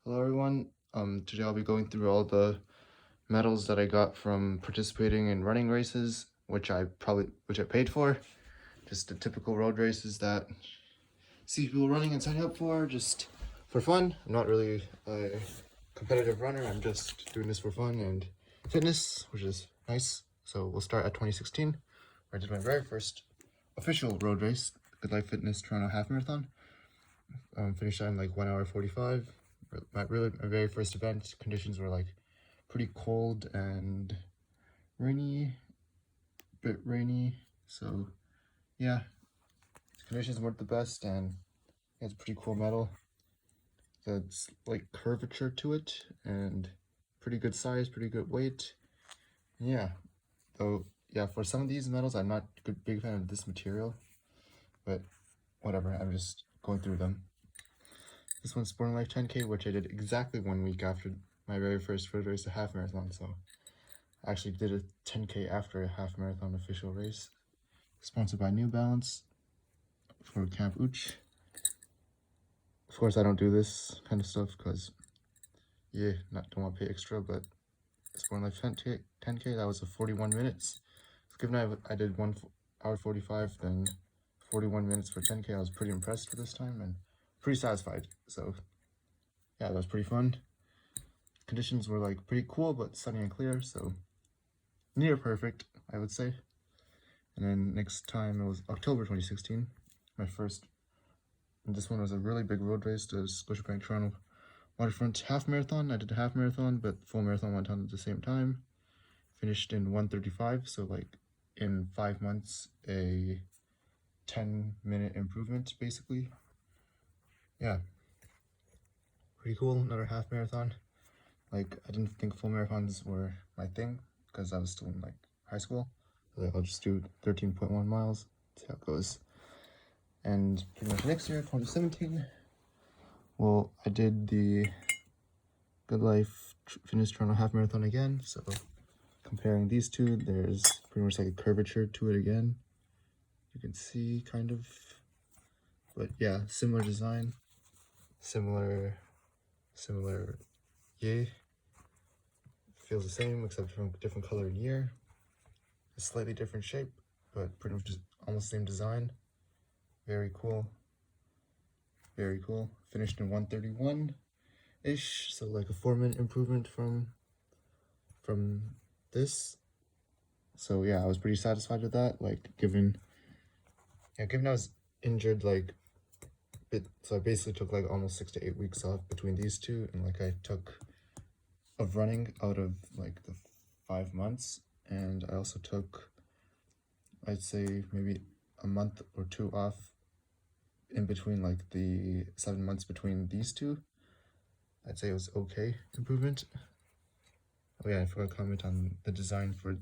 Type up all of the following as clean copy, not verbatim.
Hello everyone. Today I'll be going through all the medals that I got from participating in running races, which I paid for. Just the typical road races that see people running and signing up for, just for fun. I'm not really a competitive runner. I'm just doing this for fun and fitness, which is nice. So we'll start at 2016, where I did my very first official road race, Good Life Fitness Toronto Half Marathon. Finished in like 1 hour 45. My very first event. Conditions were like pretty cold and rainy, bit rainy. So yeah, conditions weren't the best, and it's a pretty cool medal. That's like curvature to it, and pretty good size, pretty good weight. Yeah, though yeah, for some of these medals, I'm not a big fan of this material, but whatever. I'm just going through them. This one's Sporting Life 10K, which I did exactly 1 week after my very first road race, a half marathon. So I actually did a 10K after a half marathon official race. Sponsored by New Balance for Camp Uch. Of course, I don't do this kind of stuff because, yeah, don't want to pay extra, but Sporting Life 10K, that was a 41 minutes. So given I did 1 hour 45, then 41 minutes for 10K, I was pretty impressed for this time and pretty satisfied. So yeah, that was pretty fun. Conditions were like pretty cool, but sunny and clear, so near perfect, I would say. And then next time it was October 2016, my first. And this one was a really big road race, the Scotiabank Toronto Waterfront Half Marathon. I did a half marathon, but full marathon went on at the same time. Finished in 1:35, so like in 5 months, a 10-minute improvement, basically. Yeah, pretty cool. Another half marathon. Like, I didn't think full marathons were my thing because I was still in like high school. So I'll just do 13.1 miles, see how it goes. And pretty much next year, 2017, well, I did the Good Life Fitness Toronto Half Marathon again. So comparing these two, there's pretty much like a curvature to it again. You can see kind of, but yeah, similar design, similar, yay. Feels the same except from different color and year. A slightly different shape, but pretty much just almost same design. Very cool. Very cool. Finished in 1:31-ish, so like a 4-minute improvement from this. So yeah, I was pretty satisfied with that. Like given I was injured so I basically took like almost 6 to 8 weeks off between these two, and like I took of running out of like the 5 months, and I also took, I'd say, maybe a month or 2 off in between, like the 7 months between these two. I'd say it was okay improvement. Oh yeah, I forgot to comment on the design for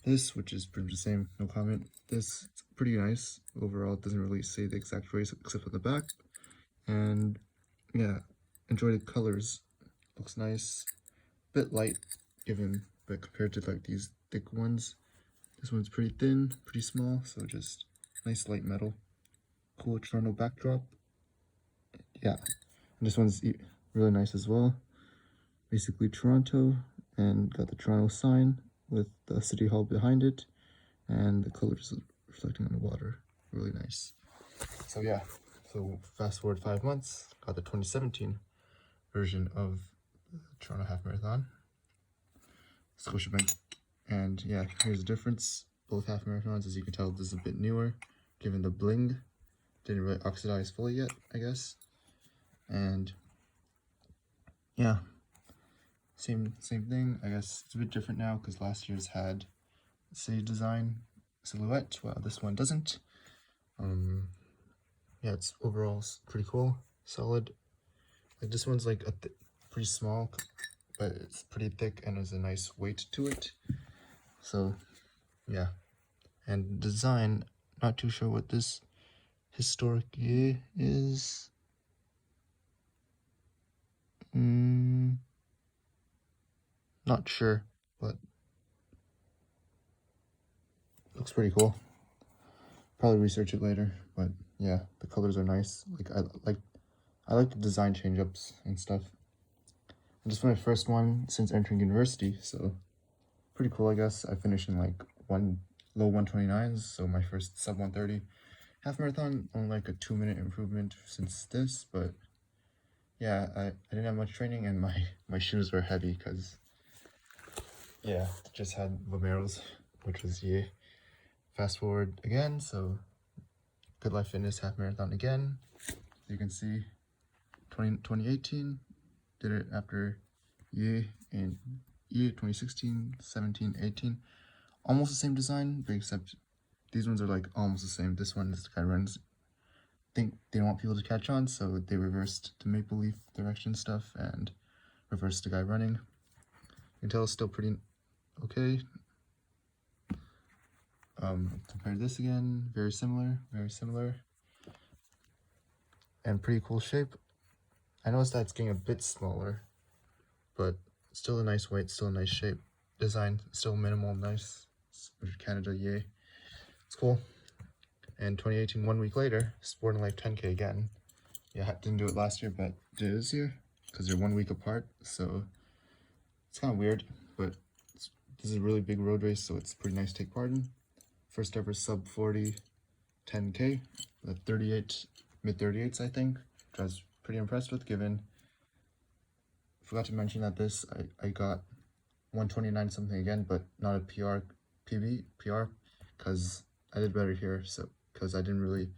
this, which is pretty much the same, no comment. This, it's pretty nice. Overall, it doesn't really say the exact race except on the back. And yeah, enjoy the colors. Looks nice. Bit light but compared to like these thick ones, this one's pretty thin, pretty small, so just nice light metal. Cool Toronto backdrop. Yeah, and this one's really nice as well. Basically Toronto, and got the Toronto sign with the City Hall behind it, and the colors reflecting on the water. Really nice. So yeah, so fast forward 5 months, got the 2017 version of the Toronto Half Marathon, Scotiabank. And yeah, here's the difference. Both half marathons, as you can tell, this is a bit newer, given the bling. Didn't really oxidize fully yet, I guess. And yeah, same thing. I guess it's a bit different now because last year's had city design silhouette, while this one doesn't. Yeah, it's overall pretty cool, solid. Like this one's like pretty small, but it's pretty thick and has a nice weight to it. So yeah, and design, not too sure what this historic year is. Not sure, but looks pretty cool. Probably research it later, but yeah, the colors are nice. I like the design change-ups and stuff. And just my first one since entering university, so pretty cool, I guess. I finished in like low 129s, so my first sub 130 half marathon, only like a 2-minute improvement since this, but yeah, I didn't have much training, and my shoes were heavy because, yeah, just had Vomeros, which was, yeah. Fast forward again, so Good Life Fitness half marathon again. You can see 2018, did it after year in year 2016, 17, 18. Almost the same design, but except these ones are like almost the same. This one is the guy runs. Think they don't want people to catch on, so they reversed the maple leaf direction stuff and reversed the guy running. You can tell it's still pretty okay. Compare this again, very similar, and pretty cool shape. I noticed that it's getting a bit smaller, but still a nice weight, still a nice shape. Design, still minimal, nice. Canada, yay. It's cool. And 2018, 1 week later, Sporting Life 10K again. Yeah, didn't do it last year, but did it this year because they're 1 week apart. So it's kind of weird, but this is a really big road race, so it's pretty nice to take part in. First ever sub 40 10K, the 38, mid 38s, I think, which I was pretty impressed with, given. Forgot to mention that this, I got 129 something again, but not a PR, PR, because I did better here, so because I didn't really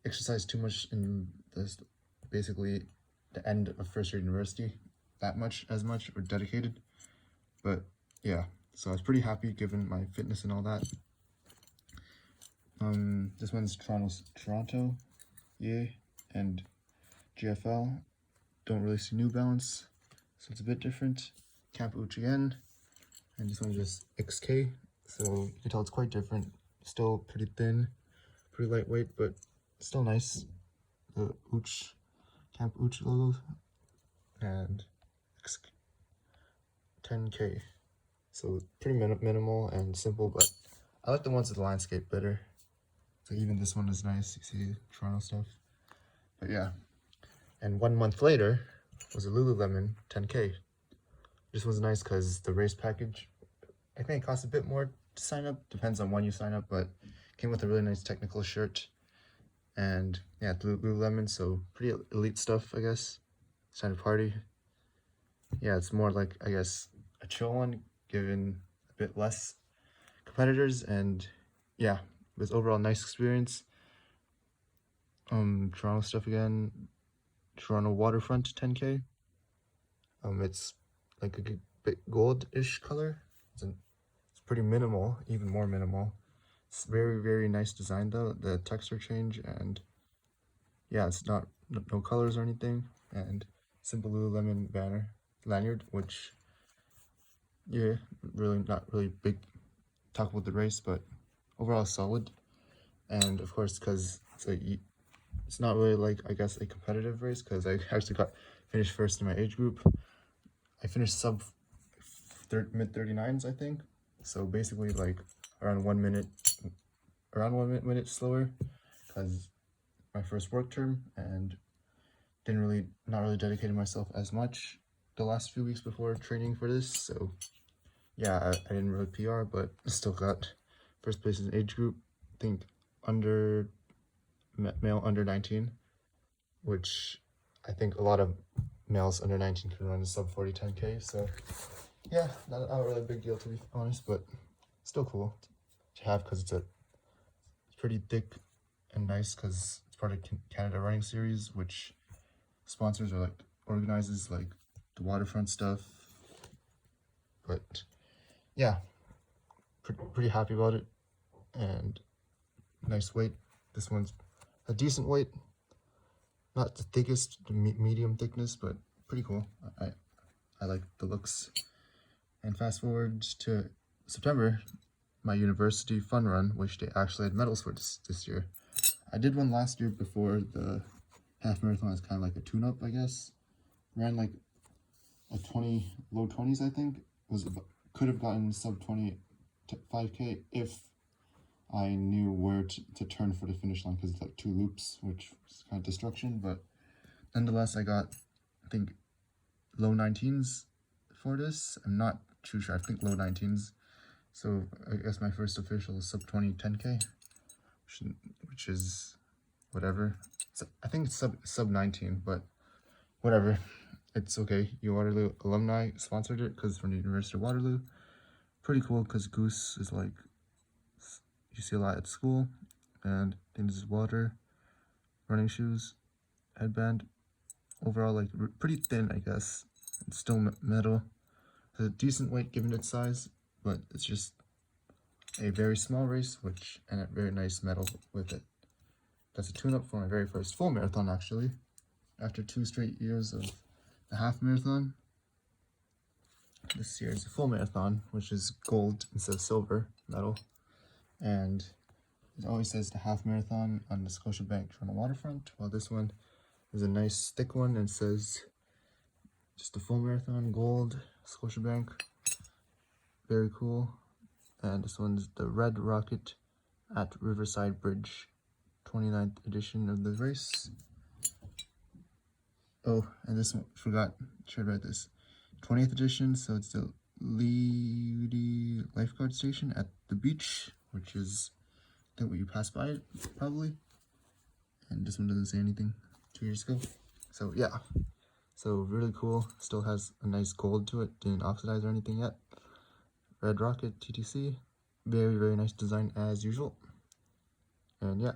exercise too much in this, basically the end of first year university, as much, or dedicated, but yeah, so I was pretty happy given my fitness and all that. This one's Toronto, yeah, and GFL. Don't really see New Balance, so it's a bit different. Camp Uch again, and this one is just XK, so you can tell it's quite different. Still pretty thin, pretty lightweight, but still nice. The Uch, Camp Uch logo, and 10K. So pretty minimal and simple, but I like the ones with the landscape better. So even this one is nice, you see Toronto stuff. But yeah, and 1 month later was a Lululemon 10K. This one's nice because the race package, I think it costs a bit more to sign up, depends on when you sign up, but came with a really nice technical shirt. And yeah, Lululemon, so pretty elite stuff, I guess. It's time to party. Yeah, it's more like, I guess, a chill one, given a bit less competitors, and yeah, it was overall nice experience. Toronto stuff again, Toronto Waterfront 10K. It's like a bit gold-ish color. It's pretty minimal, even more minimal. It's very, very nice design though, the texture change, and yeah, it's not no colors or anything, and simple Lululemon banner lanyard, which, yeah, really not really big talk about the race, but overall solid. And of course, because it's not really like, I guess, a competitive race, because I actually finished first in my age group. I finished sub mid 39s, I think, so basically like around 1 minute slower, because my first work term, and not really dedicated myself as much the last few weeks before training for this. So yeah, I didn't really PR, but still got first place in age group. I think male under 19, which I think a lot of males under 19 can run a sub 40 10K. So yeah, not really a big deal, to be honest, but still cool to have, because it's pretty thick and nice, because it's part of Canada Running Series, which sponsors or like organizes like the waterfront stuff. But yeah, pretty happy about it, and nice weight. This one's a decent weight, not the thickest, medium thickness, but pretty cool. I like the looks. And fast forward to September, my university fun run, which they actually had medals for this year. I did one last year before the half marathon. It's kind of like a tune-up, I guess. Ran like a low 20s, I think. Could have gotten sub 20 5K if I knew where to turn for the finish line, because it's like 2 loops, which is kind of destruction. But nonetheless, I got, I think, low 19s for this. I'm not too sure. I think low 19s. So I guess my first official is sub 20 10K, which is whatever. I think it's sub 19, but whatever. It's okay. Waterloo alumni sponsored it because from the University of Waterloo. Pretty cool because Goose is like, you see a lot at school. And I think this is water, running shoes, headband. Overall, like pretty thin, I guess. It's still metal. It's a decent weight given its size, but it's just a very small race, and a very nice medal with it. That's a tune-up for my very first full marathon, actually. After 2 straight years of the half marathon, this year is a full marathon, which is gold instead of silver medal. And it always says the half marathon on the Scotiabank Toronto waterfront, while this one is a nice thick one and says just a full marathon, gold, Scotiabank. Very cool. And this one's the Red Rocket at Riverside Bridge, 29th edition of the race. Oh, and this one, forgot, should have read this. 20th edition, so it's the Leedy Lifeguard Station at the beach, which is, I think, what you pass by it, probably. And this one doesn't say anything, 2 years ago. So yeah, so really cool. Still has a nice gold to it, didn't oxidize or anything yet. Red Rocket TTC, very, very nice design as usual. And yeah,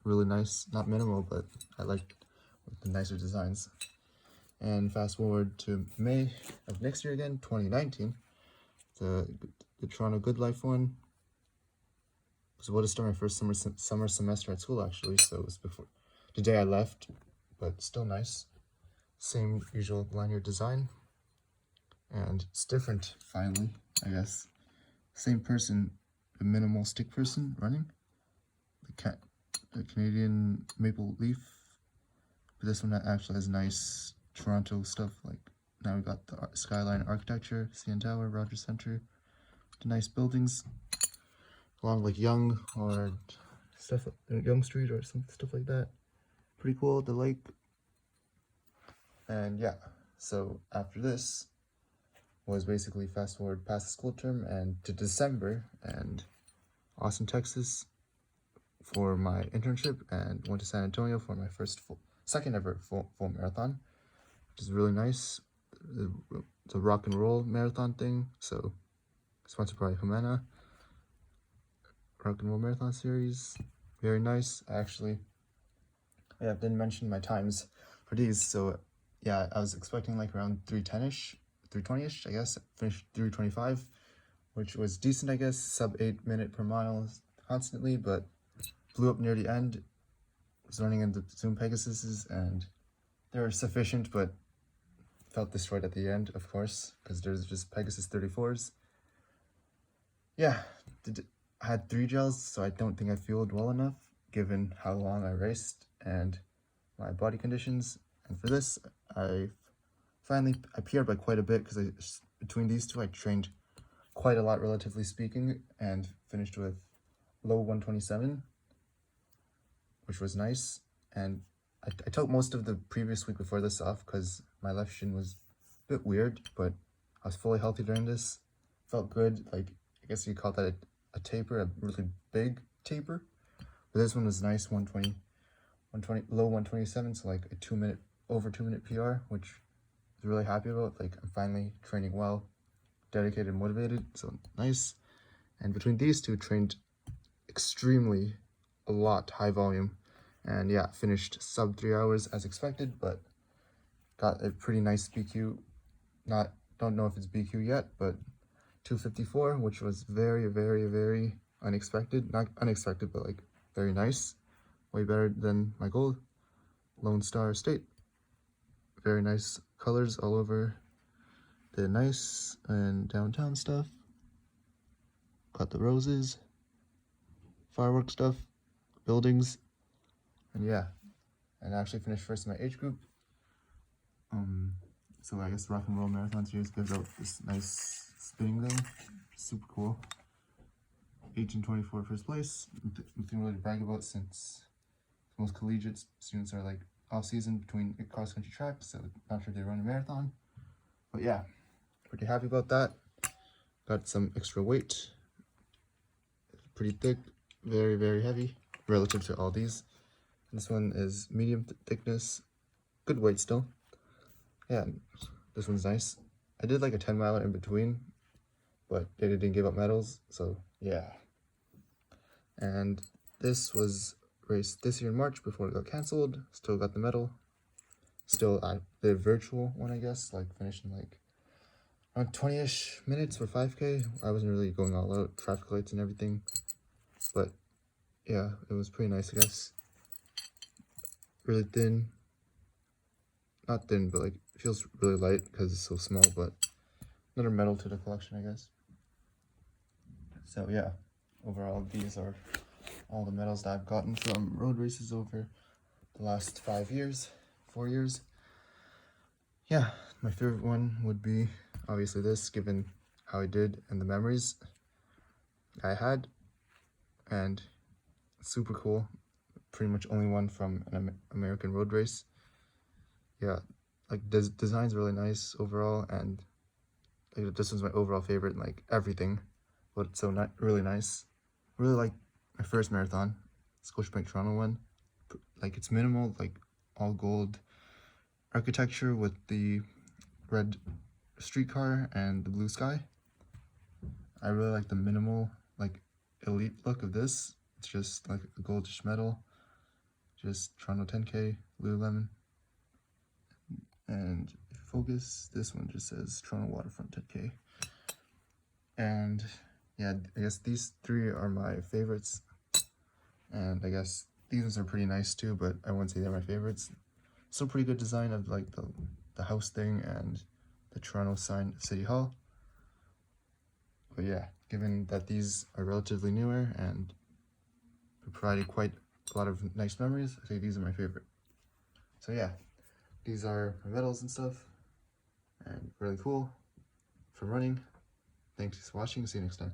really nice, not minimal, but I like the nicer designs. And fast forward to May of next year again, 2019, the Toronto Good Life one. So what to start my first summer semester at school, actually, so it was before the day I left, but still nice. Same usual lanyard design, and it's different finally, I guess. Same person, the minimal stick person running, the Canadian maple leaf, but this one actually has nice Toronto stuff. Like now we got the skyline architecture, CN Tower, Rogers Centre, the nice buildings along like Yonge or stuff, Yonge Street or some stuff like that. Pretty cool, the lake. And yeah, so after this was basically fast forward past the school term and to December and Austin, Texas for my internship, and went to San Antonio for my second ever full marathon, which is really nice. It's a rock and roll marathon thing, so sponsored by Humana. Rock and roll marathon series, very nice. I didn't mention my times for these, so yeah, I was expecting like around 3:10ish, 3:20ish, I guess. Finished 3:25, which was decent, I guess. Sub 8 minute per mile constantly, but blew up near the end. Was running into Zoom Pegasuses, and they were sufficient, but felt destroyed at the end, of course, because there's just Pegasus 34s. Yeah, I had 3 gels, so I don't think I fueled well enough, given how long I raced and my body conditions. And for this, I PR'd by quite a bit, because between these two, I trained quite a lot, relatively speaking, and finished with low 127, which was nice. And I took most of the previous week before this off because my left shin was a bit weird, but I was fully healthy during this. Felt good. Like, I guess you call that a taper, a really big taper. But this one was nice, 120, low 127, so like a over 2 minute PR, which I was really happy about. Like, I'm finally training well, dedicated and motivated, so nice. And between these two, trained extremely a lot, high volume. And yeah, finished sub 3 hours as expected, but got a pretty nice BQ. Don't know if it's BQ yet, but 2:54, which was very, very, very unexpected. Not unexpected, but like very nice. Way better than my goal, Lone Star State. Very nice colors all over the nice and downtown stuff. Got the roses, fireworks stuff, buildings, and yeah. And I actually finished first in my age group. So I guess Rock and Roll Marathon Series gives out this nice spinning thing. Super cool. 18:24 first place. Nothing really to brag about, since most collegiate students are like off season between cross country tracks, so not sure if they run a marathon. But yeah, pretty happy about that. Got some extra weight. Pretty thick, very, very heavy relative to all these. This one is medium thickness, good weight still. Yeah, this one's nice. I did like a 10 miler in between, but they didn't give up medals, so yeah. And this was raced this year in March before it got canceled. Still got the medal. Still, I did a virtual one, I guess, like finishing like around 20-ish minutes for 5K. I wasn't really going all out, traffic lights and everything. But yeah, it was pretty nice, I guess. Really thin. Not thin, but like it feels really light because it's so small, but another medal to the collection, I guess. So yeah, overall, these are all the medals that I've gotten from road races over the last 4 years. Yeah, my favorite one would be obviously this, given how I did and the memories I had, and super cool. Pretty much only one from an American road race. Yeah, like design's really nice overall, and like this was my overall favorite, like everything, but it's so really nice. Really like my first marathon, Scotiabank Toronto one. Like it's minimal, like all gold architecture with the red streetcar and the blue sky. I really like the minimal, like elite look of this. It's just like a goldish metal, just Toronto 10K, Lululemon. And if you focus, this one just says Toronto Waterfront 10K. And yeah, I guess these three are my favorites. And I guess these ones are pretty nice too, but I wouldn't say they're my favorites. Still pretty good design of like the house thing and the Toronto sign at City Hall. But yeah, given that these are relatively newer and provided quite a lot of nice memories, I say these are my favorite. So yeah, these are my medals and stuff, and really cool for running. Thanks for watching. See you next time.